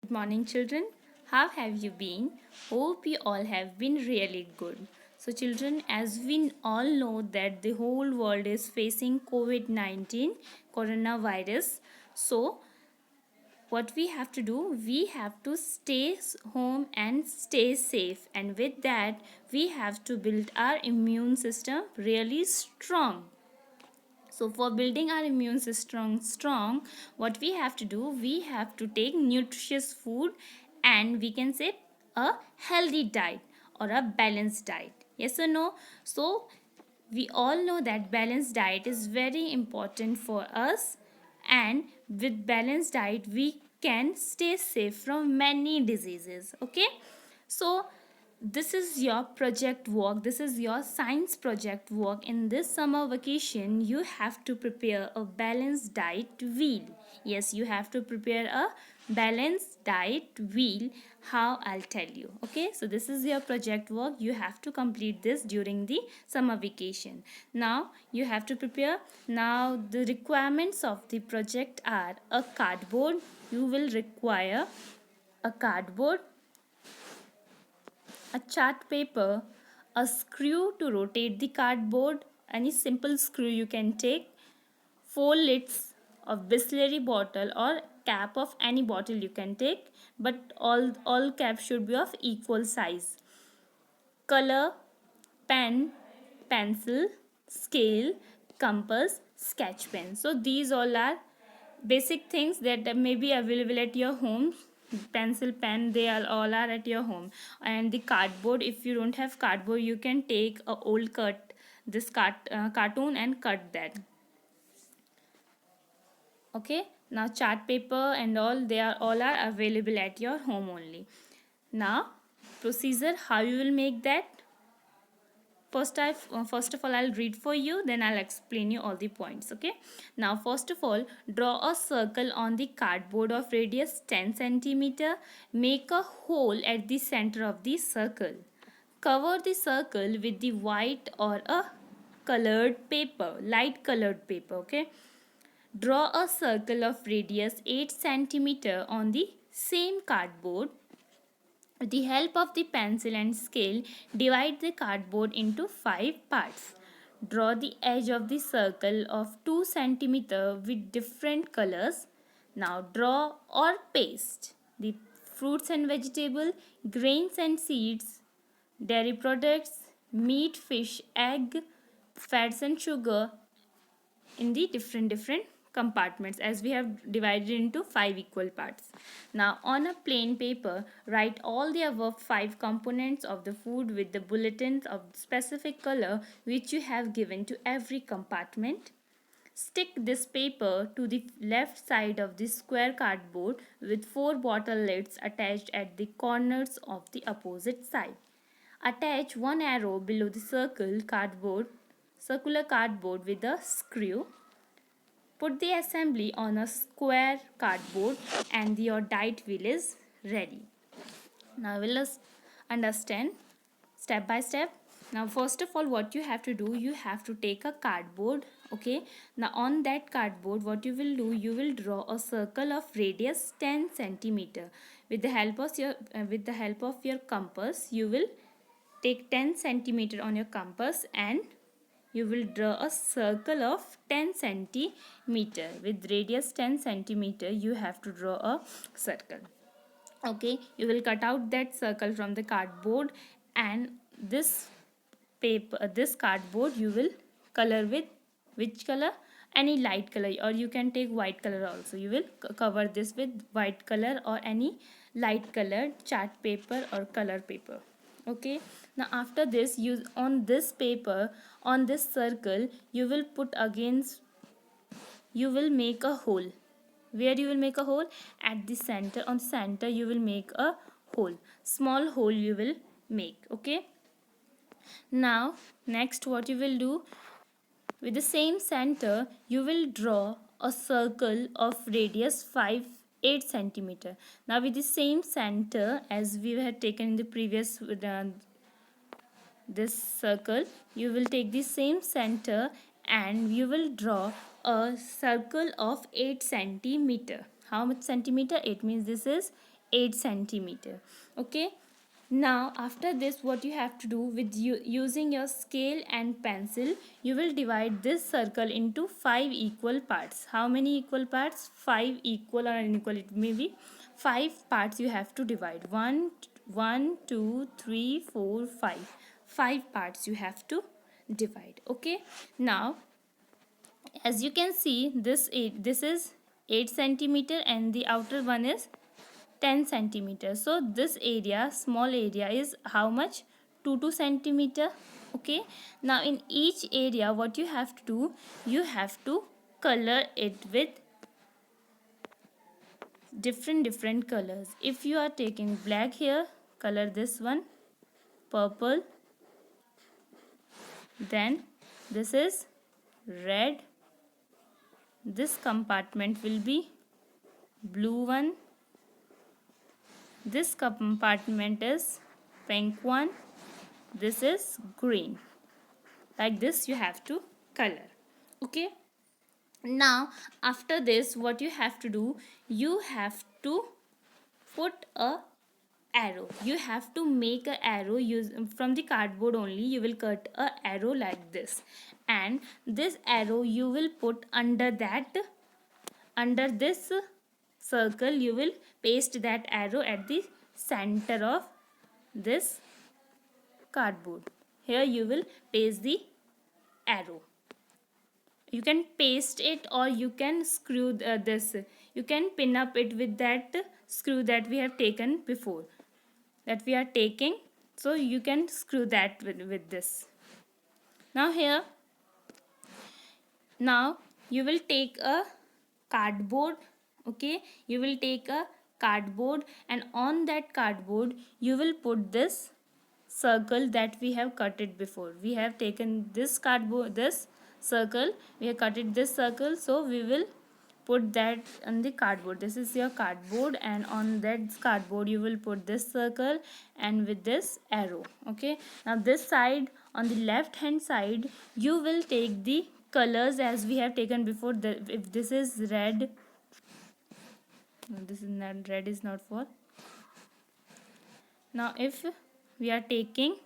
Good morning, children. How have you been? Hope you all have been really good. So, children, as we all know that the whole world is facing COVID-19 coronavirus. So, what we have to do, we have to stay home and stay safe. And with that, we have to build our immune system really strong. So for building our immune system strong, what we have to do, we have to take nutritious food, and we can say a healthy diet or a balanced diet. Yes or no? So we all know that balanced diet is very important for us, and with balanced diet we can stay safe from many diseases. Okay, so this is your project work, this is your science project work. In this summer vacation you have to prepare a balanced diet wheel. Yes, you have to prepare a balanced diet wheel. How, I'll tell you. Okay, so this is your project work, you have to complete this during the summer vacation. Now you have to prepare. Now the requirements of the project are a cardboard. You will require a cardboard, a chart paper, a screw to rotate the cardboard, any simple screw you can take, four lids of Bisleri bottle or cap of any bottle you can take, but all caps should be of equal size. Color, pen, pencil, scale, compass, sketch pen. So these all are basic things that may be available at your home. Pencil, pen, they are all are at your home. And the cardboard, if you don't have cardboard, you can take a old cartoon and cut that. Okay, now chart paper and all, they are all are available at your home only. Now procedure, how you will make that. First of all, I'll read for you, then I'll explain you all the points. Okay, now first of all, draw a circle on the cardboard of radius 10 centimeter. Make a hole at the center of the circle. Cover the circle with the white or a colored paper, light colored paper. Okay, draw a circle of radius 8 centimeter on the same cardboard. With the help of the pencil and scale, divide the cardboard into 5 parts. Draw the edge of the circle of 2 centimeter with different colors. Now draw or paste the fruits and vegetable, grains and seeds, dairy products, meat, fish, egg, fats and sugar in the different compartments, as we have divided into 5 equal parts. Now on a plain paper, write all the above 5 components of the food with the bulletins of specific color which you have given to every compartment. Stick this paper to the left side of the square cardboard with 4 bottle lids attached at the corners of the opposite side. Attach one arrow below the circular cardboard with a screw. Put the assembly on a square cardboard and your diet wheel is ready. Now we'll understand step by step. Now first of all, what you have to do, you have to take a cardboard. Okay, now on that cardboard what you will do, you will draw a circle of radius 10 centimeter. With the help of your compass, you will take 10 centimeter on your compass and you will draw a circle of 10 centimeter. With radius 10 centimeter, you have to draw a circle. Okay, you will cut out that circle from the cardboard, and this cardboard you will color with which color? Any light color, or you can take white color also. You will cover this with white color or any light colored chart paper or color paper. Okay, now after this, use on this paper, on this circle, you will put against, you will make a hole. Where you will make a hole? At the center. On center you will make a hole, small hole you will make. Okay, now next what you will do, with the same center you will draw a circle of radius 8 centimeter. Now with the same center as we had taken in the previous this circle, you will take the same center and you will draw a circle of 8 centimeter. How much centimeter? 8 means this is 8 centimeter. Okay, now after this, what you have to do with using your scale and pencil, you will divide this circle into 5 equal parts. How many equal parts? 5 equal or unequal, it may be 5 parts you have to divide. 1 2 3 4 5. 5 parts you have to divide. Okay, now as you can see, this is 8 centimeter and the outer one is 10 centimeters. So this area, small area, is how much? 2 centimeter. Okay, now in each area what you have to do, you have to color it with different colors. If you are taking black here, color this one purple, then this is red, this compartment will be blue one, this compartment is pink one, this is green. Like this you have to color. Okay, now after this, what you have to do, you have to put a arrow. You have to make a arrow use from the cardboard only. You will cut a arrow like this, and this arrow you will put under that, under this circle. You will paste that arrow at the center of this cardboard. Here you will paste the arrow. You can paste it or you can screw this. You can pin up it with that screw that we have taken before, that we are taking. So you can screw that with this. Now here, now you will take a cardboard. Okay, you will take a cardboard, and on that cardboard you will put this circle that we have cut it before. We have taken this cardboard, this circle, we have cut it this circle, so we will put that on the cardboard. This is your cardboard, and on that cardboard you will put this circle and with this arrow. Okay, now this side, on the left hand side, you will take the colors as we have taken before. If this is red, no, this is not red, is not for. Now if we are taking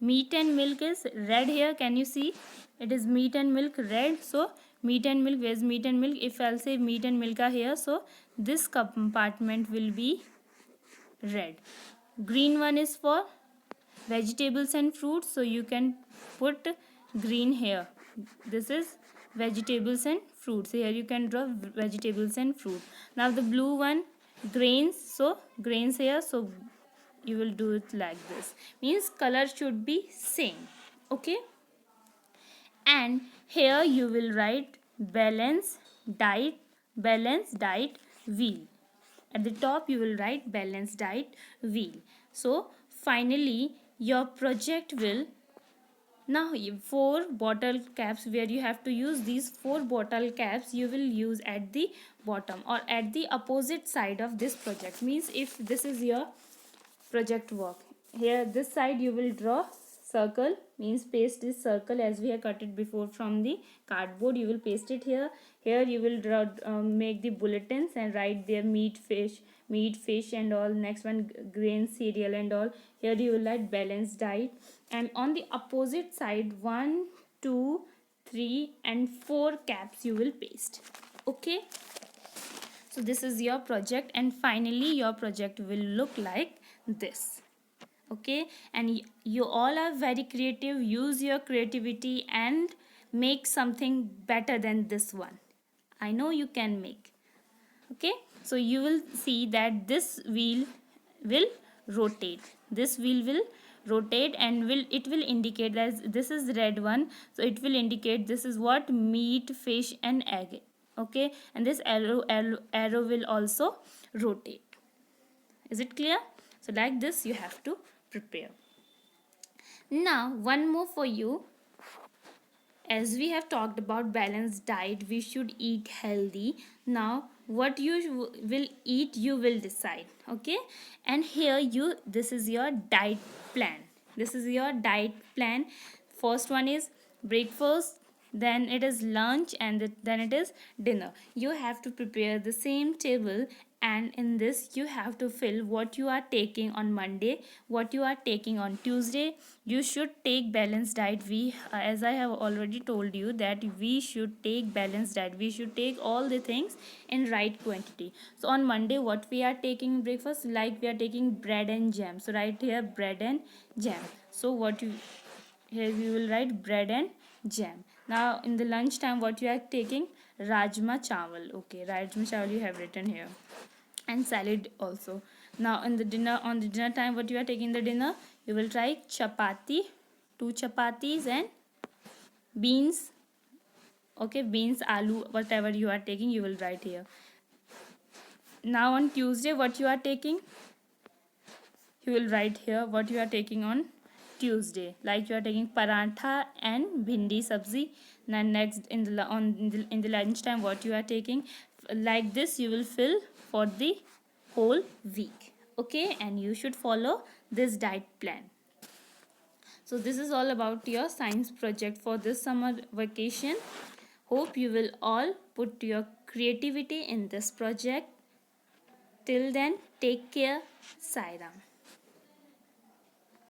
meat and milk is red here, can you see? It is meat and milk red. So meat and milk, where's meat and milk? If I'll say meat and milk are here, so this compartment will be red. Green one is for vegetables and fruits, so you can put green here. This is vegetables and fruits. Here you can draw vegetables and fruit. Now the blue one, grains, so grains here, so you will do it like this. Means color should be same. Okay, and here you will write balance diet wheel. At the top you will write balance diet wheel. So finally your project will, now 4 bottle caps, where you have to use these 4 bottle caps, you will use at the bottom or at the opposite side of this project. Means if this is your project work, here this side you will draw circle, means paste this circle as we have cut it before from the cardboard. You will paste it here. Here you will draw make the bulletins and write their meat, fish and all. Next one, grain, cereal and all. Here you will write balanced diet, and on the opposite side 1 2 3 and 4 caps you will paste. Okay, so this is your project, and finally your project will look like this. Okay, and you all are very creative. Use your creativity and make something better than this one. I know you can make. Okay, so you will see that this wheel will rotate. This wheel will rotate and it will indicate that this is red one, so it will indicate this is what? Meat, fish and egg. Okay, and this arrow will also rotate. Is it clear? So like this you have to prepare. Now one more for you. As we have talked about balanced diet, we should eat healthy. Now what you will eat, you will decide. Okay, and here this is your diet plan. This is your diet plan. First one is breakfast, then it is lunch, and then it is dinner. You have to prepare the same table and in this you have to fill what you are taking on Monday, what you are taking on Tuesday. You should take balanced diet. We as I have already told you that we should take balanced diet, we should take all the things in right quantity. So on Monday what we are taking breakfast, like we are taking bread and jam, so right here bread and jam. So what you, here we will write bread and jam. Now in the lunch time what you are taking, rajma chawal. Okay, rajma chawal you have written here, and salad also. Now in the dinner, on the dinner time what you are taking the dinner, you will try chapati, two chapatis and beans. Okay, beans, aloo, whatever you are taking you will write here. Now on Tuesday what you are taking, you will write here what you are taking on Tuesday, like you are taking parantha and bhindi sabzi. Then next in the in the lunch time what you are taking, like this you will fill for the whole week. Okay, and you should follow this diet plan. So this is all about your science project for this summer vacation. Hope you will all put your creativity in this project. Till then, take care. Sai Ram.